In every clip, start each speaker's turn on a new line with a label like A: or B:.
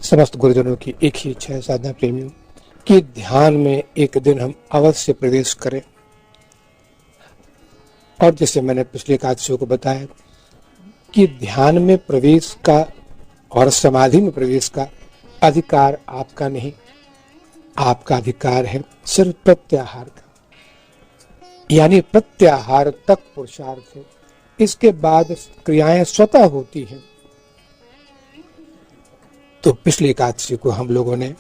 A: समस्त गुरुजनों की एक ही इच्छा है साधना प्रेमियों कि ध्यान में एक दिन हम अवश्य प्रवेश करें। और जैसे मैंने पिछले एकादशियों को बताया कि ध्यान में प्रवेश का और समाधि में प्रवेश का अधिकार आपका नहीं, आपका अधिकार है सिर्फ प्रत्याहार का, यानी प्रत्याहार तक पुरुषार्थ है। इसके बाद क्रियाएं स्वतः होती हैं। तो पिछले एकादशी को हम लोगों ने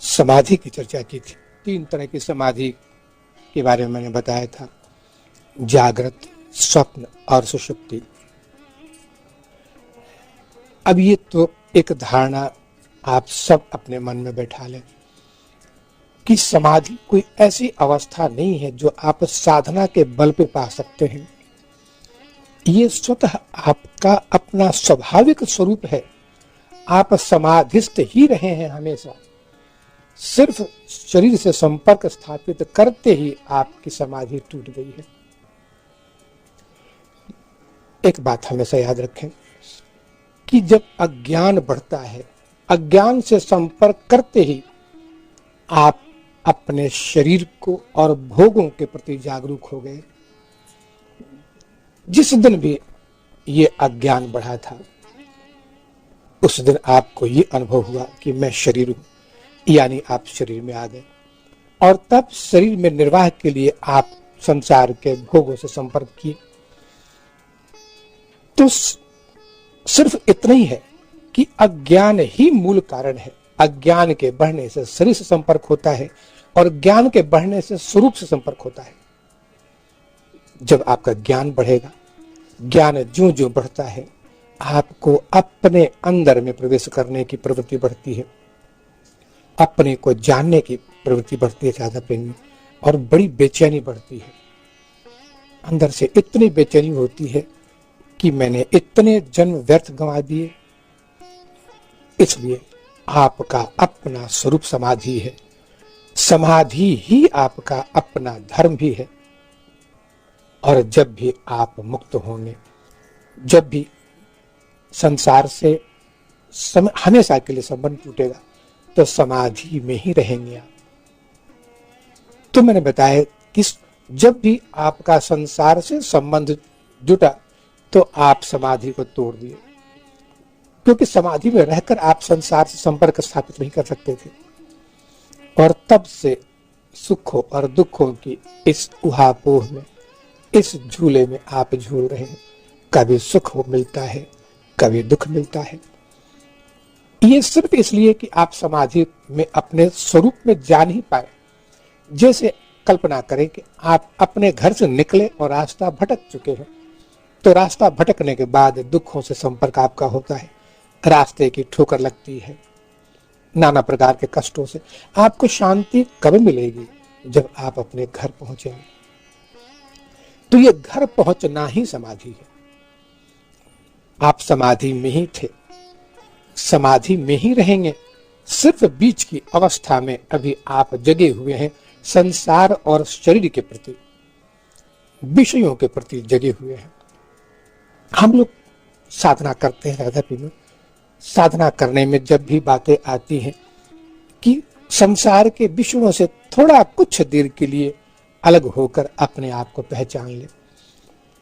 A: समाधि की चर्चा की थी। 3 तरह की समाधि के बारे में मैंने बताया था, जागृत, स्वप्न और सुषुप्ति। अब ये तो एक धारणा आप सब अपने मन में बैठा लें कि समाधि कोई ऐसी अवस्था नहीं है जो आप साधना के बल पे पा सकते हैं। ये स्वतः आपका अपना स्वाभाविक स्वरूप है। आप समाधिस्थ ही रहे हैं हमेशा। सिर्फ शरीर से संपर्क स्थापित करते ही आपकी समाधि टूट गई है। एक बात हमेशा याद रखें कि जब अज्ञान बढ़ता है, अज्ञान से संपर्क करते ही आप अपने शरीर को और भोगों के प्रति जागरूक हो गए। जिस दिन भी ये अज्ञान बढ़ा था उस दिन आपको ये अनुभव हुआ कि मैं शरीर हूं, यानी आप शरीर में आ गए। और तब शरीर में निर्वाह के लिए आप संसार के भोगों से संपर्क किए। तो सिर्फ इतना ही है कि अज्ञान ही मूल कारण है। अज्ञान के बढ़ने से शरीर से संपर्क होता है और ज्ञान के बढ़ने से स्वरूप से संपर्क होता है। जब आपका ज्ञान बढ़ेगा, ज्ञान ज्यों ज्यों बढ़ता है, आपको अपने अंदर में प्रवेश करने की प्रवृत्ति बढ़ती है, अपने को जानने की प्रवृत्ति बढ़ती है साधना प्रेमी, और बड़ी बेचैनी बढ़ती है। अंदर से इतनी बेचैनी होती है कि मैंने इतने जन्म व्यर्थ गंवा दिए। इसलिए आपका अपना स्वरूप समाधि है। समाधि ही आपका अपना धर्म भी है। और जब भी आप मुक्त होंगे, जब भी संसार से हमेशा के लिए संबंध टूटेगा, तो समाधि में ही रहेंगे आप। तो मैंने बताया कि जब भी आपका संसार से संबंध जुटा तो आप समाधि को तोड़ दिए, क्योंकि समाधि में रहकर आप संसार से संपर्क स्थापित नहीं कर सकते थे। और तब से सुखों और दुखों की इस उहापोह में, इस झूले में आप झूल रहे हैं। कभी सुख मिलता है, कभी दुख मिलता है। ये सिर्फ इसलिए कि आप समाधि में अपने स्वरूप में जा नहीं पाए। जैसे कल्पना करें कि आप अपने घर से निकले और रास्ता भटक चुके हैं, तो रास्ता भटकने के बाद दुखों से संपर्क आपका होता है, रास्ते की ठोकर लगती है, नाना प्रकार के कष्टों से। आपको शांति कब मिलेगी? जब आप अपने घर पहुंचेंगे। तो ये घर पहुंचना ही समाधि है। आप समाधि में ही थे, समाधि में ही रहेंगे। सिर्फ बीच की अवस्था में अभी आप जगे हुए हैं, संसार और शरीर के प्रति, विषयों के प्रति जगे हुए हैं। हम लोग साधना करते हैं राधा प्रेमी। साधना करने में जब भी बातें आती हैं कि संसार के विषयों से थोड़ा कुछ देर के लिए अलग होकर अपने आप को पहचान ले,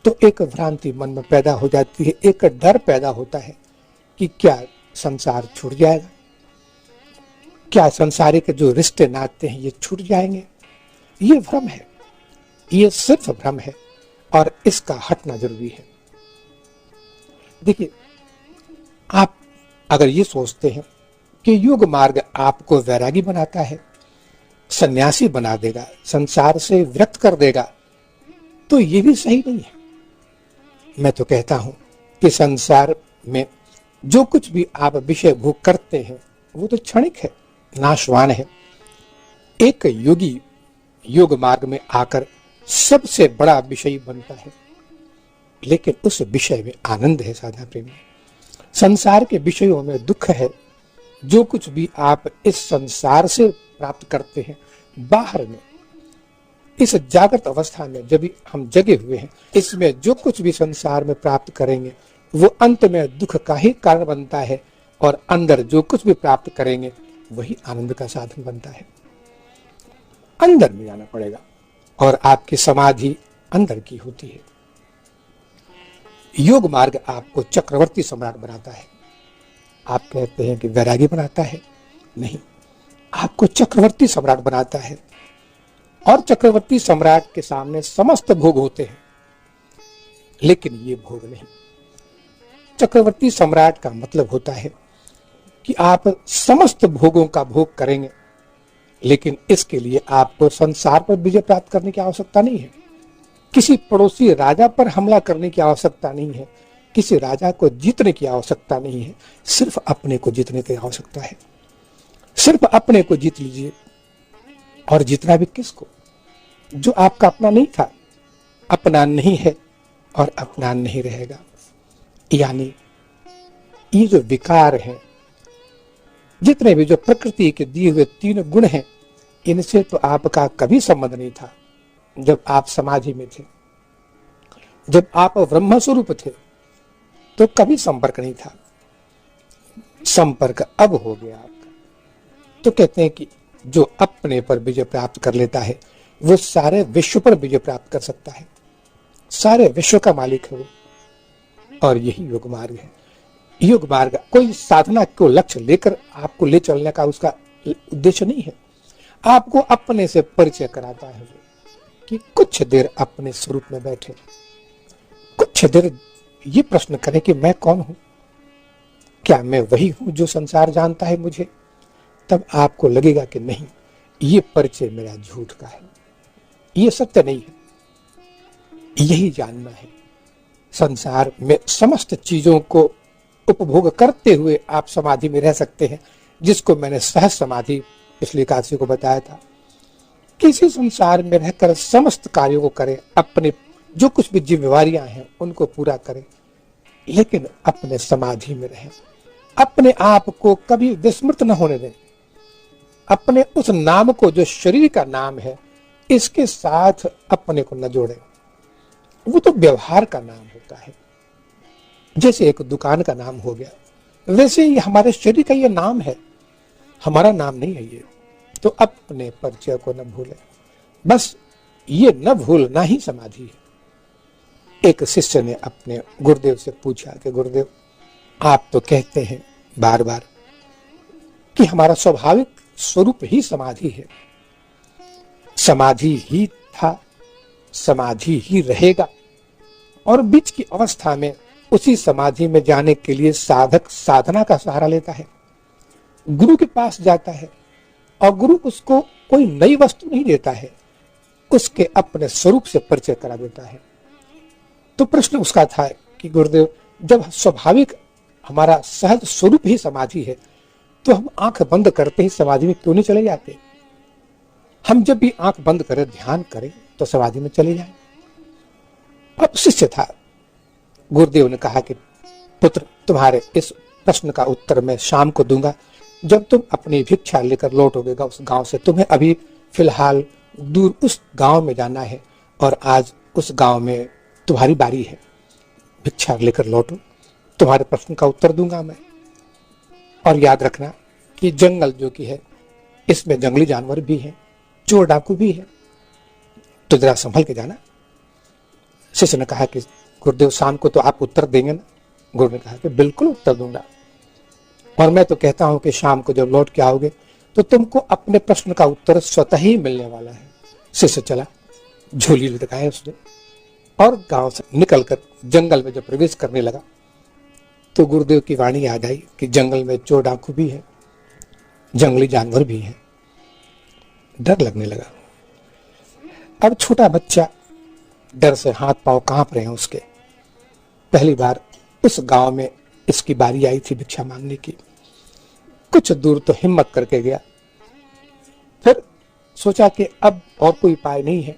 A: तो एक भ्रांति मन में पैदा हो जाती है, एक डर पैदा होता है कि क्या संसार छूट जाएगा, क्या संसारिक जो रिश्ते नाते हैं ये छूट जाएंगे। ये भ्रम है, ये सिर्फ भ्रम है और इसका हटना जरूरी है। देखिए, आप अगर ये सोचते हैं कि योग मार्ग आपको वैरागी बनाता है, सन्यासी बना देगा, संसार से विरक्त कर देगा, तो ये भी सही नहीं है। मैं तो कहता हूं कि संसार में जो कुछ भी आप विषय भोग करते हैं वो तो क्षणिक है, नाशवान है। एक योगी योग मार्ग में आकर सबसे बड़ा विषय बनता है, लेकिन उस विषय में आनंद है साधना प्रेमी। संसार के विषयों में दुख है। जो कुछ भी आप इस संसार से प्राप्त करते हैं बाहर में, इस जागृत अवस्था में जब भी हम जगे हुए हैं, इसमें जो कुछ भी संसार में प्राप्त करेंगे वो अंत में दुख का ही कारण बनता है। और अंदर जो कुछ भी प्राप्त करेंगे वही आनंद का साधन बनता है। अंदर में जाना पड़ेगा और आपकी समाधि अंदर की होती है। योग मार्ग आपको चक्रवर्ती सम्राट बनाता है। आप कहते हैं कि वैरागी बनाता है, नहीं, आपको चक्रवर्ती सम्राट बनाता है। और चक्रवर्ती सम्राट के सामने समस्त भोग होते हैं, लेकिन ये भोग नहीं। चक्रवर्ती सम्राट का मतलब होता है कि आप समस्त भोगों का भोग करेंगे, लेकिन इसके लिए आपको संसार पर विजय प्राप्त करने की आवश्यकता नहीं है। किसी पड़ोसी राजा पर हमला करने की आवश्यकता नहीं है। किसी राजा को जीतने की आवश्यकता नहीं है। सिर्फ अपने को जीतने की आवश्यकता है। सिर्फ अपने को जीत लीजिए। और जीतना भी किसको? जो आपका अपना नहीं था, अपना नहीं है और अपना नहीं रहेगा। यानी ये जो विकार हैं, जितने भी जो प्रकृति के दिए हुए 3 गुण हैं, इनसे तो आपका कभी संबंध नहीं था जब आप समाधि में थे। जब आप ब्रह्म स्वरूप थे तो कभी संपर्क नहीं था। संपर्क अब हो गया आपका। तो कहते हैं कि जो अपने पर विजय प्राप्त कर लेता है वो सारे विश्व पर विजय प्राप्त कर सकता है। सारे विश्व का मालिक है वो। और यही योग मार्ग है। योग मार्ग कोई साधना को लक्ष्य लेकर आपको ले चलने का उसका उद्देश्य नहीं है। आपको अपने से परिचय कराता है कि कुछ देर अपने स्वरूप में बैठे, कुछ देर ये प्रश्न करें कि मैं कौन हूं, क्या मैं वही हूं जो संसार जानता है मुझे? तब आपको लगेगा कि नहीं, ये परिचय मेरा झूठ का है, ये सत्य नहीं है। यही जानना है। संसार में समस्त चीजों को उपभोग करते हुए आप समाधि में रह सकते हैं, जिसको मैंने सहज समाधि पिछली एकादशी को बताया था। किसी संसार में रहकर समस्त कार्यों को करें, अपने जो कुछ भी जिम्मेवारियां हैं उनको पूरा करें, लेकिन अपने समाधि में रहें। अपने आप को कभी विस्मृत न होने दें। अपने उस नाम को जो शरीर का नाम है, इसके साथ अपने को न जोड़ें। वो तो व्यवहार का नाम होता है। जैसे एक दुकान का नाम हो गया, वैसे ही हमारे शरीर का ये नाम है, हमारा नाम नहीं है ये। तो अपने परिचय को न भूलें। बस ये न भूलना ही समाधि है। एक शिष्य ने अपने गुरुदेव से पूछा कि गुरुदेव, आप तो कहते हैं बार बार कि हमारा स्वाभाविक स्वरूप ही समाधि है, समाधि ही था, समाधि ही रहेगा, और बीच की अवस्था में उसी समाधि में जाने के लिए साधक साधना का सहारा लेता है, गुरु के पास जाता है, और गुरु उसको कोई नई वस्तु नहीं देता है, उसके अपने स्वरूप से परिचय करा देता है। तो प्रश्न उसका था कि गुरुदेव, जब स्वाभाविक हमारा सहज स्वरूप ही समाधि है, तो हम आंख बंद करते ही समाधि में क्यों नहीं चले जाते? हम जब भी आंख बंद करें, ध्यान करें, तो समाधि में चले जाएं। अब शिष्य था, गुरुदेव ने कहा कि पुत्र, तुम्हारे इस प्रश्न का उत्तर मैं शाम को दूंगा, जब तुम अपनी भिक्षा लेकर लौटोगेगा उस गांव से। तुम्हें अभी फिलहाल दूर उस गांव में जाना है, और आज उस गांव में तुम्हारी बारी है। भिक्षा लेकर लौटो, तुम्हारे प्रश्न का उत्तर दूंगा मैं। और याद रखना कि जंगल जो कि है, इसमें जंगली जानवर भी हैं, चोर डाकू भी है, तो जरा संभल के जाना। शिष्य ने कहा कि गुरुदेव, शाम को तो आप उत्तर देंगे ना? गुरु ने कहा कि बिल्कुल उत्तर दूंगा, और मैं तो कहता हूं कि शाम को जब लौट के आओगे तो तुमको अपने प्रश्न का उत्तर स्वतः ही मिलने वाला है। शिष्य चला, झोली लटकाया उसने, और गांव से निकलकर जंगल में जब प्रवेश करने लगा तो गुरुदेव की वाणी याद आई कि जंगल में चोर डाकू भी है, जंगली जानवर भी है। डर लगने लगा। अब छोटा बच्चा, डर से हाथ पांव कांप रहे हैं उसके। पहली बार उस गांव में इसकी बारी आई थी भिक्षा मांगने की। कुछ दूर तो हिम्मत करके गया, फिर सोचा कि अब और कोई उपाय नहीं है,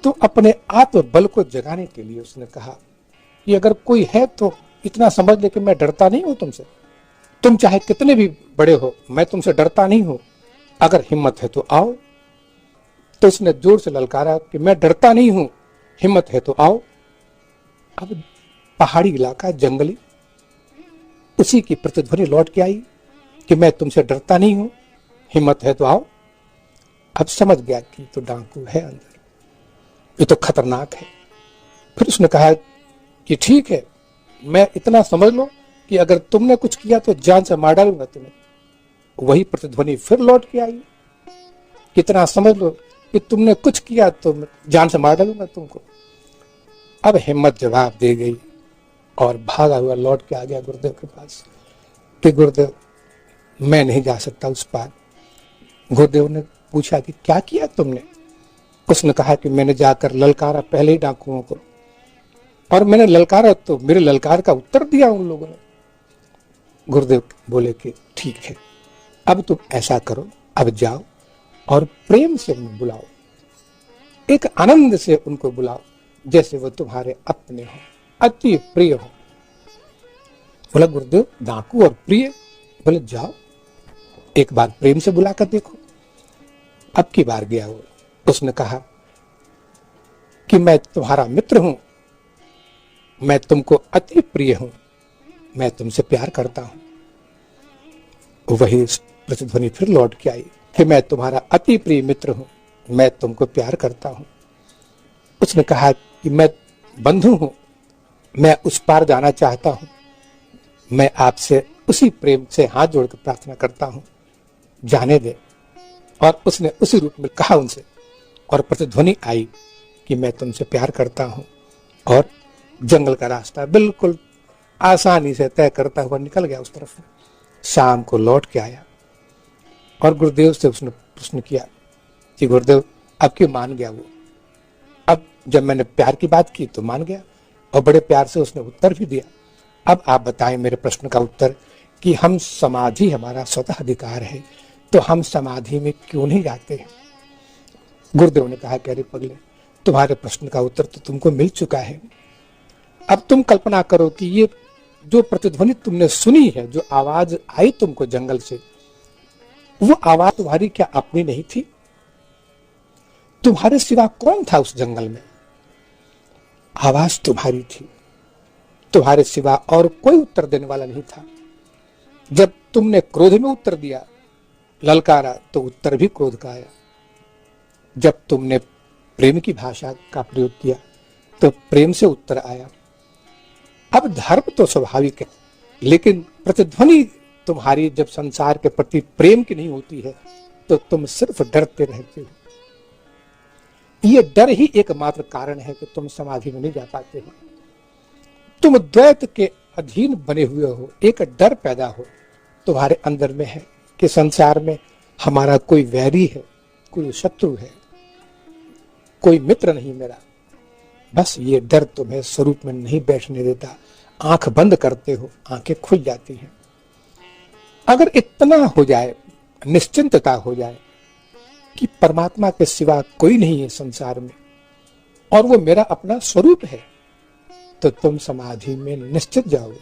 A: तो अपने आत्मबल को जगाने के लिए उसने कहा कि अगर कोई है तो इतना समझ ले कि मैं डरता नहीं हूं तुमसे। तुम चाहे कितने भी बड़े हो, मैं तुमसे डरता नहीं हूं। अगर हिम्मत है तो आओ। तो उसने जोर से ललकारा कि मैं डरता नहीं हूं, हिम्मत है तो आओ। अब पहाड़ी इलाका, जंगली, उसी की प्रतिध्वनि लौट के आई कि मैं तुमसे डरता नहीं हूं, हिम्मत है तो आओ। अब समझ गया कि तो डाकू है अंदर, ये तो खतरनाक है। फिर उसने कहा कि ठीक है, मैं इतना समझ लो कि अगर तुमने कुछ किया तो जान से मार डालूंगा तुम्हें। वही प्रतिध्वनि फिर लौट के आई, कितना समझ लो कि तुमने कुछ किया तो जान से मार डालूंगा तुमको। अब हिम्मत जवाब दे गई और भागा हुआ लौट के आ गया गुरुदेव के पास कि गुरुदेव मैं नहीं जा सकता उस पार। गुरुदेव ने पूछा कि क्या किया तुमने? उसने कहा कि मैंने जाकर ललकारा पहले ही डाकुओं को, और मैंने ललकारा तो मेरे ललकार का उत्तर दिया उन लोगों ने। गुरुदेव बोले कि ठीक है, अब तुम ऐसा करो, अब जाओ और प्रेम से उन्हें बुलाओ, एक आनंद से उनको बुलाओ जैसे वो तुम्हारे अपने हो, अति प्रिय हो। बोला गुरुदेव डाकू और प्रिय? बोले जाओ एक बार प्रेम से बुलाकर देखो। अब की बार गया वो, उसने कहा कि मैं तुम्हारा मित्र हूं, मैं तुमको अति प्रिय हूं, मैं तुमसे प्यार करता हूं। वही प्रतिध्वनि फिर लौट के आई कि मैं तुम्हारा अति प्रिय मित्र हूं, मैं तुमको प्यार करता हूं। उसने कहा कि मैं बंधु हूं, मैं उस पार जाना चाहता हूं, मैं आपसे उसी प्रेम से हाथ जोड़कर प्रार्थना करता हूं, जाने दे। और उसने उसी रूप में कहा उनसे, और प्रतिध्वनि आई कि मैं तुमसे प्यार करता हूं, और जंगल का रास्ता बिल्कुल आसानी से तय करता हुआ निकल गया उस तरफ। शाम को लौट के आया और गुरुदेव से उसने प्रश्न किया कि गुरुदेव अब क्यों मान गया वो? अब जब मैंने प्यार की बात की तो मान गया, और बड़े प्यार से उसने उत्तर भी दिया। अब आप बताएं मेरे प्रश्न का उत्तर कि हम समाधि हमारा स्वतः अधिकार है, तो हम समाधि में क्यों नहीं जाते हैं? गुरुदेव ने कहा कि अरे पगले, तुम्हारे प्रश्न का उत्तर तो तुमको मिल चुका है। अब तुम कल्पना करो कि ये जो प्रतिध्वनि तुमने सुनी है, जो आवाज आई तुमको जंगल से, वो आवाज तुम्हारी क्या अपनी नहीं थी? तुम्हारे सिवा कौन था उस जंगल में? आवाज तुम्हारी थी, तुम्हारे सिवा और कोई उत्तर देने वाला नहीं था। जब तुमने क्रोध में उत्तर दिया, ललकारा, तो उत्तर भी क्रोध का आया। जब तुमने प्रेम की भाषा का प्रयोग किया तो प्रेम से उत्तर आया। अब धर्म तो स्वाभाविक है, लेकिन प्रतिध्वनि तुम्हारी जब संसार के प्रति प्रेम की नहीं होती है तो तुम सिर्फ डरते रहते हो। ये डर ही एकमात्र कारण है कि तुम समाधि में नहीं जा पाते हो। तुम द्वैत के अधीन बने हुए हो, एक डर पैदा हो तुम्हारे अंदर में है कि संसार में हमारा कोई वैरी है, कोई शत्रु है, कोई मित्र नहीं मेरा। बस ये डर तुम्हें स्वरूप में नहीं बैठने देता। आंख बंद करते हो, आंखें खुल जाती हैं। अगर इतना हो जाए, निश्चिंतता हो जाए कि परमात्मा के सिवा कोई नहीं है संसार में और वो मेरा अपना स्वरूप है, तो तुम समाधि में निश्चित जाओगे।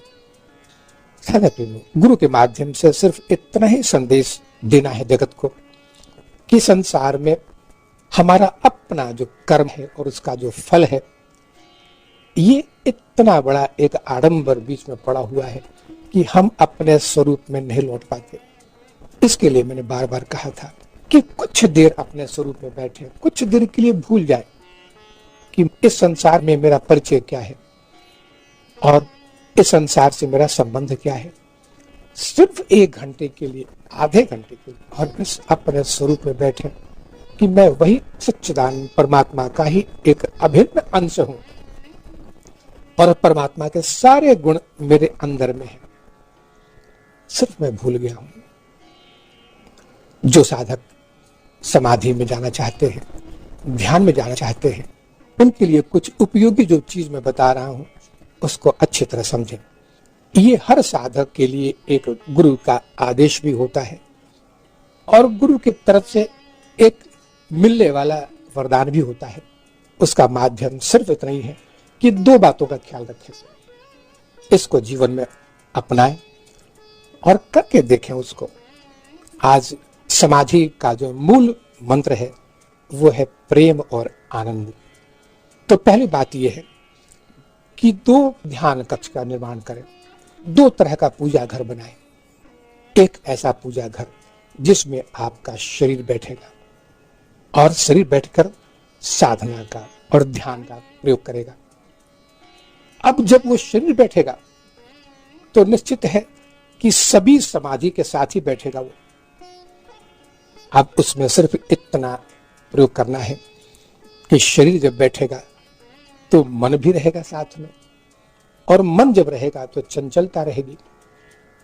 A: गुरु के माध्यम से सिर्फ इतना ही संदेश देना है जगत को कि संसार में हमारा अपना जो कर्म है और उसका जो फल है, ये इतना बड़ा एक आडंबर बीच में पड़ा हुआ है कि हम अपने स्वरूप में नहीं लौट पाते। इसके लिए मैंने बार बार कहा था कि कुछ देर अपने स्वरूप में बैठे, कुछ देर के लिए भूल जाए कि इस संसार में मेरा परिचय क्या है और इस संसार से मेरा संबंध क्या है। सिर्फ 1 घंटे के लिए, आधे घंटे के लिए, और बस अपने स्वरूप में बैठे कि मैं वही सच्चिदानंद परमात्मा का ही एक अभिन्न अंश हूं और परमात्मा के सारे गुण मेरे अंदर में है, सिर्फ मैं भूल गया हूं। जो साधक समाधि में जाना चाहते हैं, ध्यान में जाना चाहते हैं, उनके लिए कुछ उपयोगी जो चीज मैं बता रहा हूं उसको अच्छी तरह समझें। ये हर साधक के लिए एक गुरु का आदेश भी होता है और गुरु की तरफ से एक मिलने वाला वरदान भी होता है। उसका माध्यम सिर्फ इतना ही है कि 2 बातों का ख्याल रखें, इसको जीवन में अपनाएं और करके देखें उसको। आज समाधि का जो मूल मंत्र है वो है प्रेम और आनंद। तो पहली बात यह है कि 2 ध्यान कक्ष का निर्माण करें। दो तरह का पूजा घर बनाएं। एक ऐसा पूजा घर जिसमें आपका शरीर बैठेगा और शरीर बैठकर साधना का और ध्यान का प्रयोग करेगा। अब जब वो शरीर बैठेगा तो निश्चित है कि सभी समाधि के साथ ही बैठेगा वो। अब उसमें सिर्फ इतना प्रयोग करना है कि शरीर जब बैठेगा तो मन भी रहेगा साथ में, और मन जब रहेगा तो चंचलता रहेगी,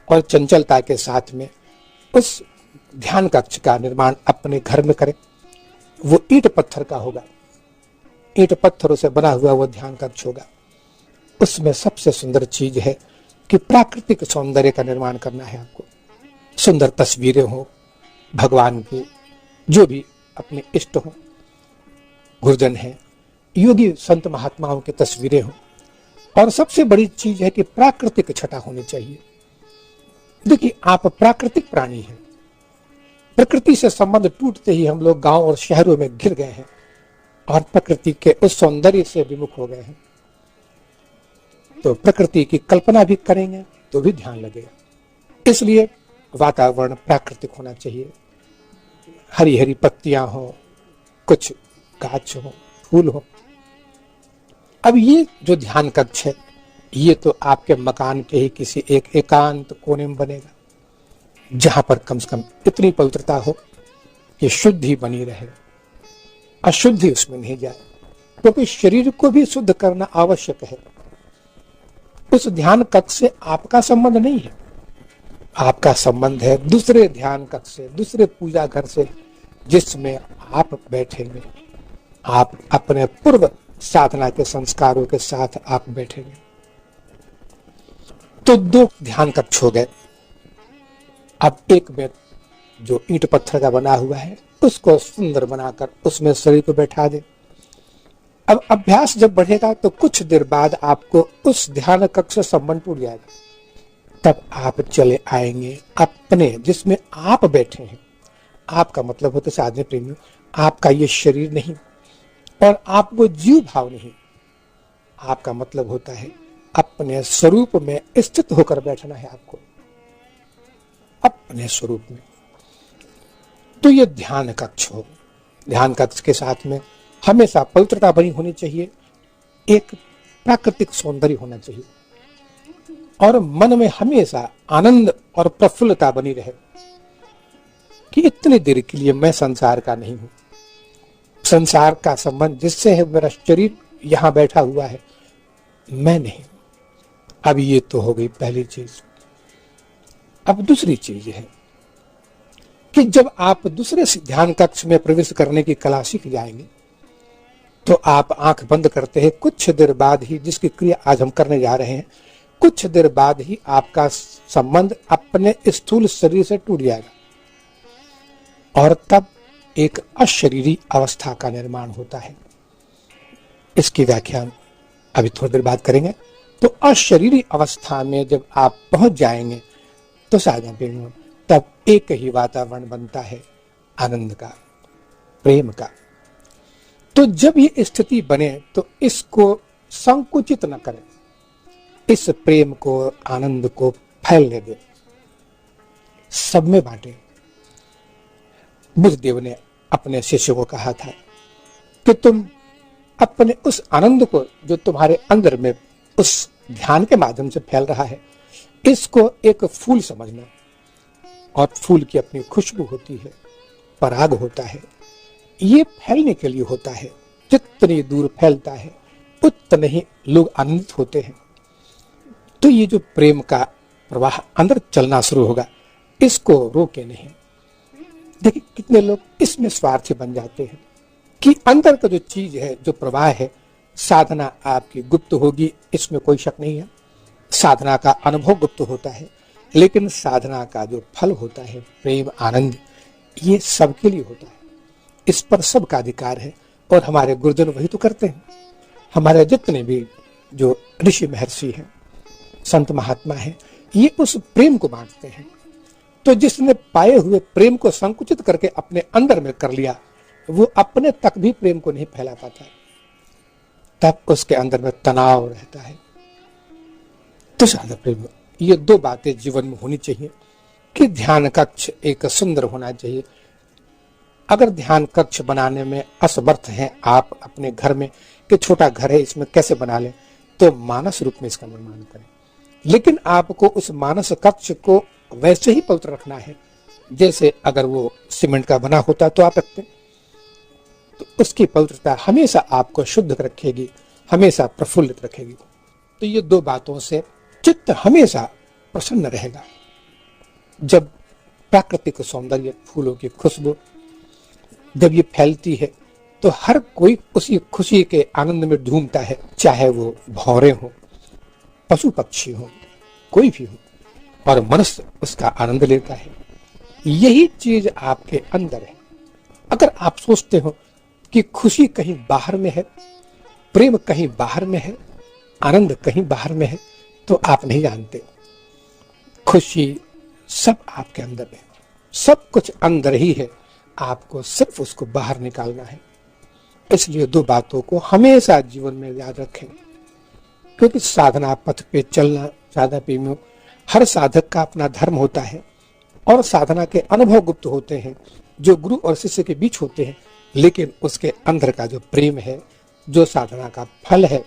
A: और चंचलता के साथ में उस ध्यान कक्ष का निर्माण अपने घर में करें। वो ईंट पत्थर का होगा, ईंट पत्थरों से बना हुआ वो ध्यान कक्ष होगा। उसमें सबसे सुंदर चीज है कि प्राकृतिक सौंदर्य का निर्माण करना है आपको। सुंदर तस्वीरें हो भगवान की, जो भी अपने इष्ट हो, गुरुजन है, योगी संत महात्माओं की तस्वीरें हो, और सबसे बड़ी चीज है कि प्राकृतिक छटा होनी चाहिए। देखिए, आप प्राकृतिक प्राणी हैं। प्रकृति से संबंध टूटते ही हम लोग गांव और शहरों में घिर गए हैं और प्रकृति के उस सौंदर्य से विमुख हो गए हैं। तो प्रकृति की कल्पना भी करेंगे तो भी ध्यान लगेगा। इसलिए वातावरण प्राकृतिक होना चाहिए, हरी हरी पत्तियां हो, कुछ गाछ हो, फूल हो। अब ये जो ध्यान कक्ष है, ये तो आपके मकान के ही किसी एक एकांत कोने में बनेगा, जहां पर कम से कम इतनी पवित्रता हो कि शुद्धि बनी रहे, अशुद्धि उसमें नहीं जाए, क्योंकि शरीर को भी शुद्ध करना आवश्यक है। उस ध्यान कक्ष से आपका संबंध नहीं है, आपका संबंध है दूसरे ध्यान कक्ष से, दूसरे पूजा घर से, जिसमें आप बैठेंगे। आप अपने पूर्व साधना के संस्कारों के साथ आप बैठेंगे। तो दो ध्यान कक्ष हो गए। अब एक में जो ईंट पत्थर का बना हुआ है उसको सुंदर बनाकर उसमें शरीर को बैठा दे। अब अभ्यास जब बढ़ेगा तो कुछ देर बाद आपको उस ध्यान कक्ष से संबंध टूट जाएगा। तब आप चले आएंगे अपने जिसमें आप बैठे हैं। आपका मतलब होता है साधना प्रेमी, आपका ये शरीर नहीं और आपको जीव भाव नहीं। आपका मतलब होता है अपने स्वरूप में स्थित होकर बैठना है आपको, अपने स्वरूप में। तो ये ध्यान कक्ष हो। ध्यान कक्ष के साथ में हमेशा पवित्रता बनी होनी चाहिए, एक प्राकृतिक सौंदर्य होना चाहिए, और मन में हमेशा आनंद और प्रफुल्लता बनी रहे कि इतनी देर के लिए मैं संसार का नहीं हूं। संसार का संबंध जिससे है, मेरा शरीर यहां बैठा हुआ है, मैं नहीं। अब ये तो हो गई पहली चीज। अब दूसरी चीज है कि जब आप दूसरे ध्यान कक्ष में प्रवेश करने की कला सीख जाएंगे तो आप आंख बंद करते हैं, कुछ देर बाद ही, जिसकी क्रिया आज हम करने जा रहे हैं, कुछ देर बाद ही आपका संबंध अपने स्थूल शरीर से टूट जाएगा और तब एक अशरीरी अवस्था का निर्माण होता है। इसकी व्याख्या अभी थोड़ी देर बाद करेंगे। तो अशरीरी अवस्था में जब आप पहुंच जाएंगे तो साधना प्रेमियों, तब एक ही वातावरण बनता है, आनंद का, प्रेम का। तो जब ये स्थिति बने तो इसको संकुचित न करें, इस प्रेम को, आनंद को फैलने दें, सब में बांटे। बुद्धदेव ने अपने शिष्यों को कहा था कि तुम अपने उस आनंद को जो तुम्हारे अंदर में उस ध्यान के माध्यम से फैल रहा है, इसको एक फूल समझना। और फूल की अपनी खुशबू होती है, पराग होता है, ये फैलने के लिए होता है। जितनी दूर फैलता है उतने ही लोग आनंदित होते हैं। तो ये जो प्रेम का प्रवाह अंदर चलना शुरू होगा, इसको रोके नहीं। देखिए कितने लोग इसमें स्वार्थी बन जाते हैं कि अंदर का जो चीज है, जो प्रवाह है, साधना आपकी गुप्त होगी, इसमें कोई शक नहीं है। साधना का अनुभव गुप्त होता है, लेकिन साधना का जो फल होता है, प्रेम, आनंद, ये सबके लिए होता है। इस पर सबका अधिकार है और हमारे गुरुजन वही तो करते हैं। हमारे जितने भी जो ऋषि महर्षि हैं, संत महात्मा हैं, ये उस प्रेम को बांटते हैं। तो जिसने पाए हुए प्रेम को संकुचित करके अपने अंदर में कर लिया, वो अपने तक भी प्रेम को नहीं फैला पाता, तब उसके अंदर में तनाव रहता है। तो साधना प्रेम ये दो बातें जीवन में होनी चाहिए कि ध्यान कक्ष एक सुंदर होना चाहिए। अगर ध्यान कक्ष बनाने में असमर्थ हैं आप अपने घर में कि छोटा घर है इसमें कैसे बना लें, तो मानस रूप में इसका निर्माण करें। लेकिन आपको उस मानस कक्ष को वैसे ही पवित्र रखना है जैसे अगर वो सीमेंट का बना होता तो आप रखते, तो उसकी पवित्रता हमेशा आपको शुद्ध रखेगी, हमेशा प्रफुल्लित रखेगी। तो ये दो बातों से चित्त हमेशा प्रसन्न रहेगा। जब प्राकृतिक सौंदर्य, फूलों की खुशबू जब ये फैलती है तो हर कोई उसी खुशी के आनंद में झूमता है, चाहे वो भौरे हो, पशु पक्षी हो, कोई भी हो, और मनुष्य उसका आनंद लेता है। यही चीज आपके अंदर है। अगर आप सोचते हो कि खुशी कहीं बाहर में है, प्रेम कहीं बाहर में है, आनंद कहीं बाहर में है, तो आप नहीं जानते। खुशी सब आपके अंदर है, सब कुछ अंदर ही है, आपको सिर्फ उसको बाहर निकालना है। इसलिए दो बातों को हमेशा जीवन में याद रखें, क्योंकि साधना पथ पे चलना ज्यादा प्रेमियों, हर साधक का अपना धर्म होता है और साधना के अनुभव गुप्त होते हैं जो गुरु और शिष्य के बीच होते हैं, लेकिन उसके अंदर का जो प्रेम है, जो साधना का फल है,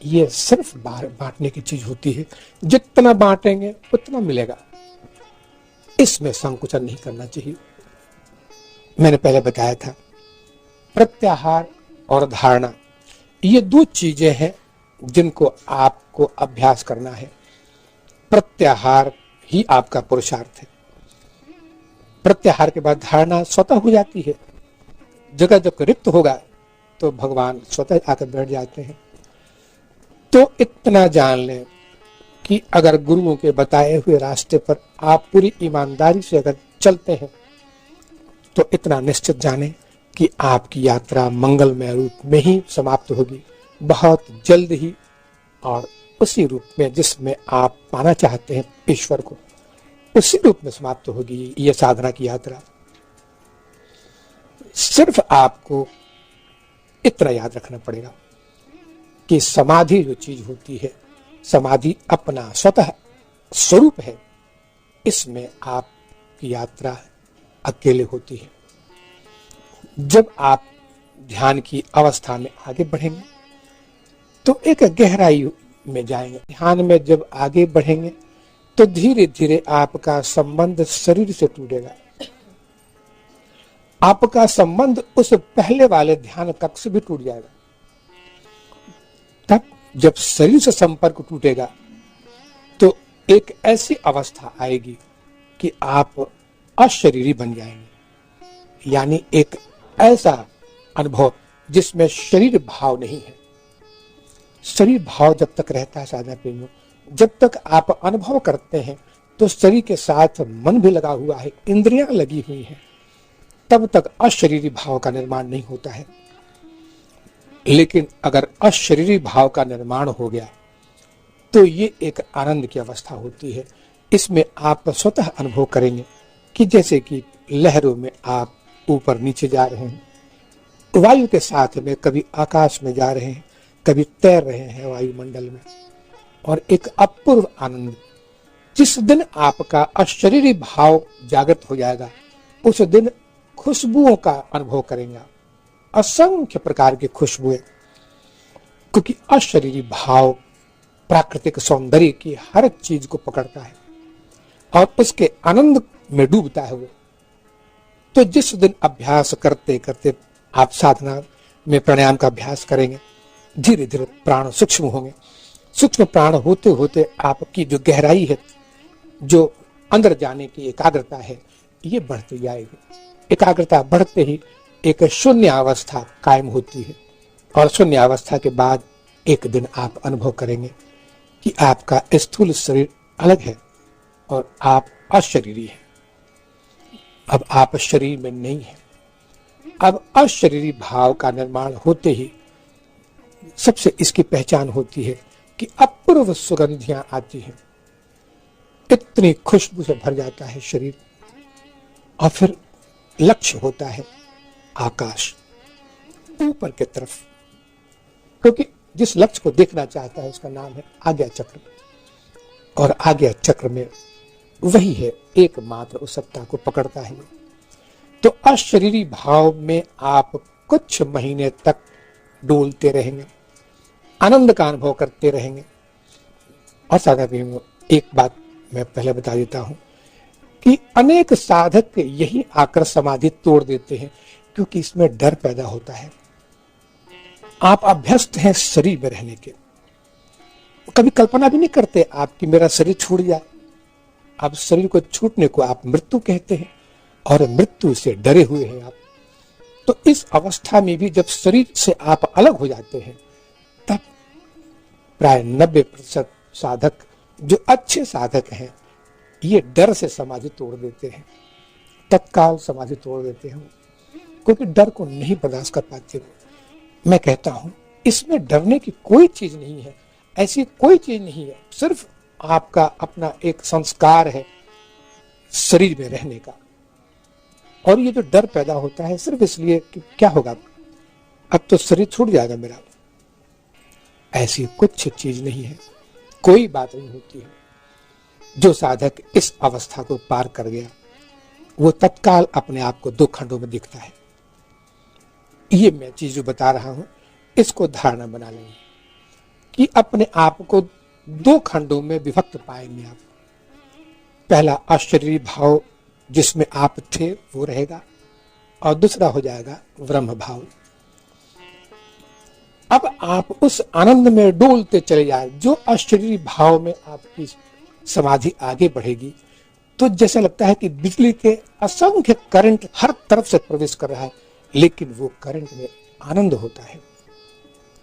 A: ये सिर्फ बाहर बांटने की चीज होती है। जितना बांटेंगे उतना मिलेगा, इसमें संकुचन नहीं करना चाहिए। मैंने पहले बताया था प्रत्याहार और धारणा, ये दो चीजें हैं जिनको आपको अभ्यास करना है। प्रत्याहार ही आपका पुरुषार्थ है। प्रत्याहार के बाद धारणा स्वतः हो जाती है। जगह जब रिक्त होगा तो भगवान स्वतः आकर बैठ जाते हैं। तो इतना जान लें कि अगर गुरुओं के बताए हुए रास्ते पर आप पूरी ईमानदारी से अगर चलते हैं तो इतना निश्चित जाने कि आपकी यात्रा मंगलमय रूप में ही समाप्त होगी, बहुत जल्द ही, और उसी रूप में जिसमें आप पाना चाहते हैं ईश्वर को, उसी रूप में समाप्त होगी ये साधना की यात्रा। सिर्फ आपको इतना याद रखना पड़ेगा कि समाधि जो चीज होती है, समाधि अपना स्वतः स्वरूप है, इसमें आपकी यात्रा अकेले होती है। जब आप ध्यान की अवस्था में आगे बढ़ेंगे तो एक गहराई में जाएंगे। ध्यान में जब आगे बढ़ेंगे तो धीरे धीरे आपका संबंध शरीर से टूटेगा। आपका संबंध उस पहले वाले ध्यान कक्ष से भी टूट जाएगा। तब जब शरीर से संपर्क टूटेगा तो एक ऐसी अवस्था आएगी कि आप अशरीरी बन जाएंगे, यानी एक ऐसा अनुभव जिसमें शरीर भाव नहीं है। शरीर भाव जब तक रहता है साधना प्रेमियों, जब तक आप अनुभव करते हैं तो शरीर के साथ मन भी लगा हुआ है, इंद्रियां लगी हुई हैं, तब तक अशरीरी भाव का निर्माण नहीं होता है। लेकिन अगर अशरीरी भाव का निर्माण हो गया तो ये एक आनंद की अवस्था होती है। इसमें आप स्वतः अनुभव करेंगे कि जैसे कि लहरों में आप ऊपर नीचे जा रहे हैं, वायु के साथ में कभी आकाश में जा रहे हैं, कभी तैर रहे हैं वायुमंडल में, और एक अपूर्व आनंद। जिस दिन आपका अशरीरी भाव जागृत हो जाएगा उस दिन खुशबुओं का अनुभव करेंगे, असंख्य प्रकार की खुशबुएं, क्योंकि अशरीरी भाव प्राकृतिक सौंदर्य की हर चीज को पकड़ता है और उसके आनंद में डूबता है वो। तो जिस दिन अभ्यास करते करते आप साधना में प्राणायाम का अभ्यास करेंगे, धीरे धीरे प्राण सूक्ष्म होंगे। सूक्ष्म प्राण होते होते आपकी जो गहराई है, जो अंदर जाने की एकाग्रता है, ये बढ़ती जाएगी। एकाग्रता बढ़ते ही एक शून्य अवस्था कायम होती है, और शून्य अवस्था के बाद एक दिन आप अनुभव करेंगे कि आपका स्थूल शरीर अलग है और आप अशरीरी हैं। अब आप शरीर में नहीं है। अब अशरीरी भाव का निर्माण होते ही सबसे इसकी पहचान होती है कि अपूर्व सुगंधियां आती हैं, इतनी खुशबू से भर जाता है शरीर, और फिर लक्ष्य होता है आकाश, ऊपर की तरफ, क्योंकि जिस लक्ष्य को देखना चाहता है उसका नाम है आज्ञा चक्र। और आगे चक्र में वही है, एकमात्र उस सत्ता को पकड़ता है। तो अशरीरी भाव में आप कुछ महीने तक डोलते रहेंगे, आनंद का अनुभव करते रहेंगे। और साधक एक बात मैं पहले बता देता हूं कि अनेक साधक यही आकर समाधि तोड़ देते हैं, क्योंकि इसमें डर पैदा होता है। आप अभ्यस्त हैं शरीर में रहने के, कभी कल्पना भी नहीं करते आप कि मेरा शरीर छूट जाए। अब शरीर को छूटने को आप मृत्यु कहते हैं और मृत्यु से डरे हुए हैं आप। तो इस अवस्था में भी जब शरीर से आप अलग हो जाते हैं, तब प्राय 90% साधक जो अच्छे साधक हैं, ये डर से समाधि तोड़ देते हैं, तत्काल समाधि तोड़ देते हैं, क्योंकि डर को नहीं बर्दाश्त कर पाते वो। मैं कहता हूं इसमें डरने की कोई चीज नहीं है, ऐसी कोई चीज नहीं है, सिर्फ आपका अपना एक संस्कार है शरीर में रहने का। और ये जो डर पैदा होता है सिर्फ इसलिए कि क्या होगा, अब तो शरीर छूट जाएगा मेरा। ऐसी कुछ चीज नहीं है, कोई बात नहीं होती है। जो साधक इस अवस्था को पार कर गया, वो तत्काल अपने आप को 2 खंडों में दिखता है। ये मैं चीज जो बता रहा हूं, इसको धारणा बना लेंगे कि अपने आप को 2 खंडों में विभक्त पाएंगे आप। पहला अशरीरी भाव जिसमें आप थे वो रहेगा, और दूसरा हो जाएगा ब्रह्म भाव। अब आप उस आनंद में डोलते चले जाए। जो अशरीरी भाव में आपकी समाधि आगे बढ़ेगी, तो जैसा लगता है कि बिजली के असंख्य करंट हर तरफ से प्रवेश कर रहा है, लेकिन वो करंट में आनंद होता है।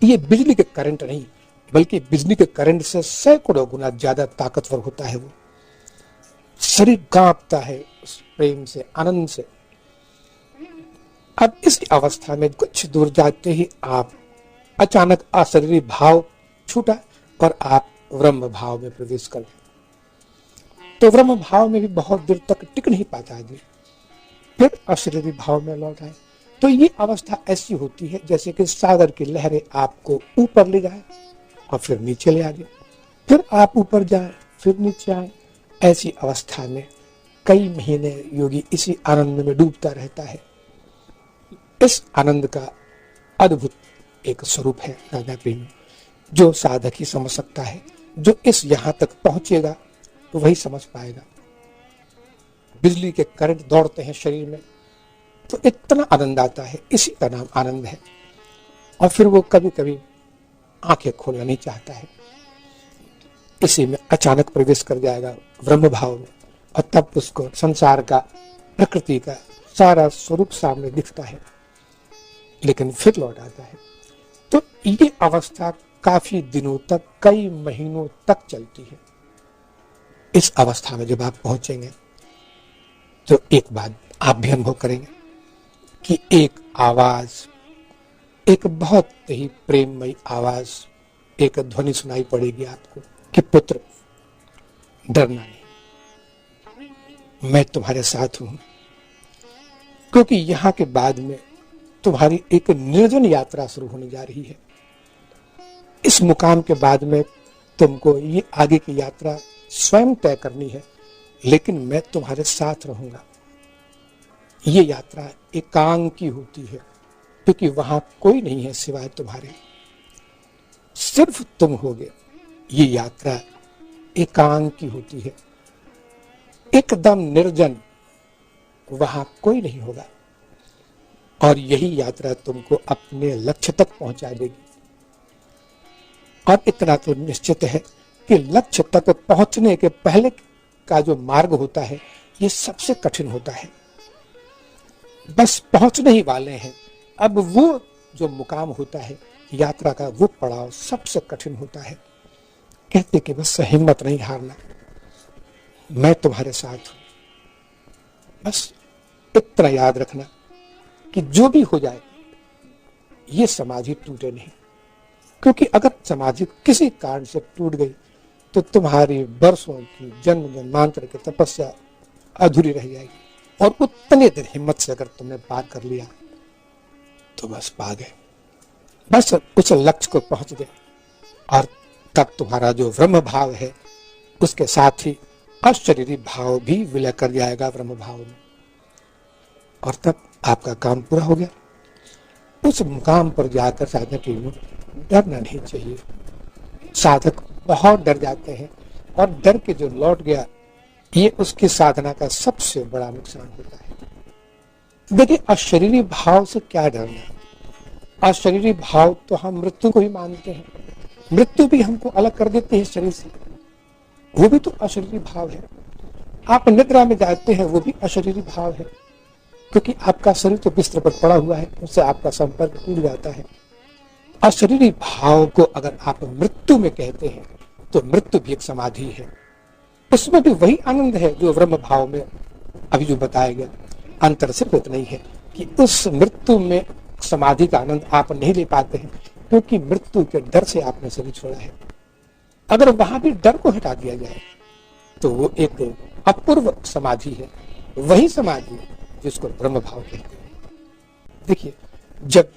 A: ये बिजली के करंट नहीं, बल्कि बिजली के करंट से सैकड़ों गुना ज्यादा ताकतवर होता है। वो शरीर कांपता है उस प्रेम से, आनंद से। अब इस अवस्था में कुछ दूर जाते ही आप अचानक अशरीरी भाव छूटा और आप ब्रह्म भाव में प्रवेश कर गए। तो ब्रह्म भाव में भी बहुत देर तक टिक नहीं पाता आदमी, फिर अशरीरी भाव में लौट आए। तो ये अवस्था ऐसी होती है जैसे कि सागर की लहरें आपको ऊपर ले जाए और फिर नीचे ले आ जाए, फिर आप ऊपर जाए फिर नीचे आए। ऐसी अवस्था में कई महीने योगी इसी आनंद में डूबता रहता है। इस आनंद का अद्भुत एक स्वरूप है राधा प्रेम, जो साधक ही समझ सकता है। जो इस यहां तक पहुंचेगा तो वही समझ पाएगा। बिजली के करंट दौड़ते हैं शरीर में, तो इतना आनंद आता है, इसी का नाम आनंद है। और फिर वो कभी कभी आंखें खोलना नहीं चाहता है, इसी में अचानक प्रवेश कर जाएगा ब्रह्म भाव में, और तब उसको संसार का, प्रकृति का सारा स्वरूप सामने दिखता है, लेकिन फिर लौट आता है। तो ये अवस्था काफी दिनों तक, कई महीनों तक चलती है। इस अवस्था में जब आप पहुंचेंगे तो एक बात आप भी अनुभव करेंगे कि एक आवाज, एक बहुत ही प्रेममयी आवाज, एक ध्वनि सुनाई पड़ेगी आपको कि पुत्र डरना नहीं, मैं तुम्हारे साथ हूं। क्योंकि यहां के बाद में तुम्हारी एक निर्जन यात्रा शुरू होने जा रही है। इस मुकाम के बाद में तुमको ये आगे की यात्रा स्वयं तय करनी है, लेकिन मैं तुम्हारे साथ रहूंगा। ये यात्रा एकांत की होती है, क्योंकि वहां कोई नहीं है सिवाय तुम्हारे, सिर्फ तुम होगे। ये यात्रा एकांत की होती है, एकदम निर्जन, वहां कोई नहीं होगा। और यही यात्रा तुमको अपने लक्ष्य तक पहुंचा देगी। और इतना तो निश्चित है कि लक्ष्य तक पहुंचने के पहले का जो मार्ग होता है, ये सबसे कठिन होता है। बस पहुंचने ही वाले हैं। अब वो जो मुकाम होता है यात्रा का, वो पड़ाव सबसे कठिन होता है। कहते कि बस हिम्मत नहीं हारना, मैं तुम्हारे साथ हूं। बस इतना याद रखना कि जो भी हो जाए ये समाधि टूटे नहीं, क्योंकि अगर समाधि किसी कारण से टूट गई तो तुम्हारी वर्षों की जन्म जन्मांतर की तपस्या अधूरी रह जाएगी। और उतने दिन हिम्मत से अगर तुमने पार कर लिया तो बस पा गए, बस उस लक्ष्य को पहुंच गए। और तब तुम्हारा जो ब्रह्म भाव है उसके साथ ही अशरीरी भाव भी विलय कर जाएगा ब्रह्म भाव में, और तब आपका काम पूरा हो गया। उस मुकाम पर जाकर साधक की डरना नहीं चाहिए। साधक बहुत डर जाते हैं, और डर के जो लौट गया, ये उसकी साधना का सबसे बड़ा नुकसान होता है। देखिए, अशरीरी भाव से क्या डरना। अशरीरी भाव तो हम मृत्यु को ही मानते हैं, मृत्यु भी हमको अलग कर देती है शरीर से, वो भी तो अशरीरी भाव है। आप निद्रा में जाते हैं, वो भी अशरीरी भाव है, क्योंकि आपका शरीर तो बिस्तर पर पड़ा हुआ है, उससे आपका संपर्क टूट जाता है। अशरीरी भाव को अगर आप मृत्यु में कहते हैं, तो मृत्यु भी एक समाधि है। उसमें भी वही आनंद है जो ब्रह्म भाव में अभी जो बताया गया। अंतर सिर्फ इतना ही है कि उस मृत्यु में समाधि का आनंद आप नहीं ले पाते हैं, क्योंकि मृत्यु के डर से आपने शरीर छोड़ा है। अगर वहां भी डर को हटा दिया जाए, तो वो एक अपूर्व समाधि है, वही समाधि जिसको ब्रह्म भाव कहते हैं। देखिए, जब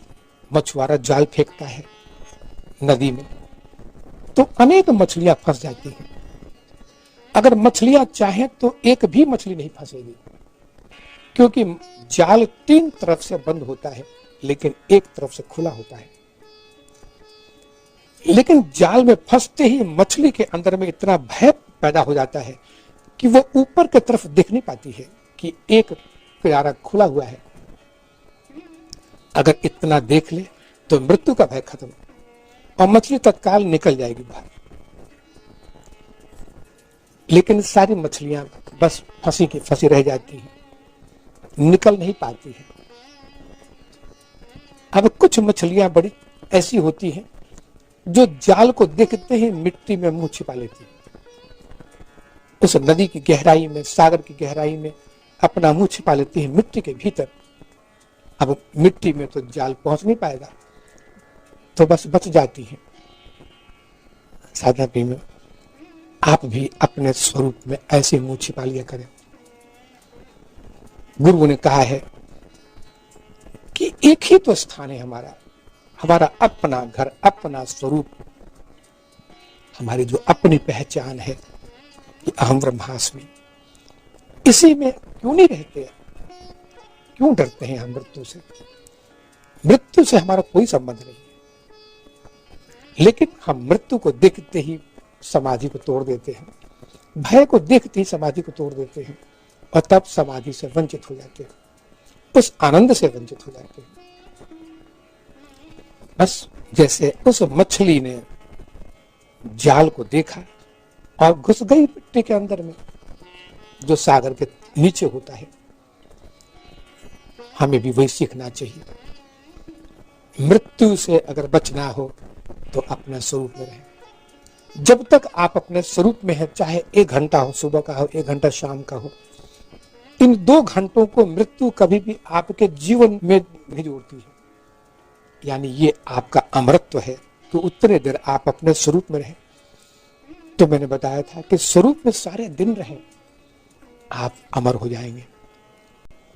A: मछुआरा जाल फेंकता है नदी में, तो अनेक मछलियां फंस जाती हैं। अगर मछलियां चाहें तो एक भी मछली नहीं फंसेगी, क्योंकि जाल 3 तरफ से बंद होता है, लेकिन एक तरफ से खुला होता है। लेकिन जाल में फंसते ही मछली के अंदर में इतना भय पैदा हो जाता है कि वो ऊपर की तरफ देख नहीं पाती है कि एक किनारा खुला हुआ है। अगर इतना देख ले तो मृत्यु का भय खत्म, और मछली तत्काल निकल जाएगी बाहर। लेकिन सारी मछलियां बस फंसी की फंसी रह जाती हैं, निकल नहीं पाती है। अब कुछ मछलियां बड़ी ऐसी होती हैं जो जाल को देखते ही मिट्टी में मुंह छिपा लेती है। उस नदी की गहराई में, सागर की गहराई में अपना मुंह छिपा लेती है मिट्टी के भीतर। अब मिट्टी में तो जाल पहुंच नहीं पाएगा, तो बस बच जाती है। साधना में आप भी अपने स्वरूप में ऐसे मुंह छिपा लिया करें। गुरु ने कहा है कि एक ही तो स्थान है हमारा, हमारा अपना घर, अपना स्वरूप, हमारी जो अपनी पहचान है कि अहम ब्रह्मास्मि। इसी में क्यों नहीं रहते, क्यों डरते हैं हम मृत्यु से? मृत्यु से हमारा कोई संबंध नहीं है, लेकिन हम मृत्यु को देखते ही समाधि को तोड़ देते हैं, भय को देखते ही समाधि को तोड़ देते हैं, और तब समाधि से वंचित हो जाते हैं, उस आनंद से वंचित हो जाते हैं। बस जैसे उस मछली ने जाल को देखा और घुस गई मिट्टी के अंदर में, जो सागर के नीचे होता है। हमें भी वही सीखना चाहिए। मृत्यु से अगर बचना हो तो अपने स्वरूप में रहें। जब तक आप अपने स्वरूप में हैं, चाहे 1 घंटा हो, सुबह का हो, 1 घंटा शाम का हो, इन 2 घंटों को मृत्यु कभी भी आपके जीवन में नहीं जोड़ती है। यानी ये आपका अमरत्व है, तो उतने देर आप अपने स्वरूप में रहें। तो मैंने बताया था कि स्वरूप में सारे दिन रहें, आप अमर हो जाएंगे।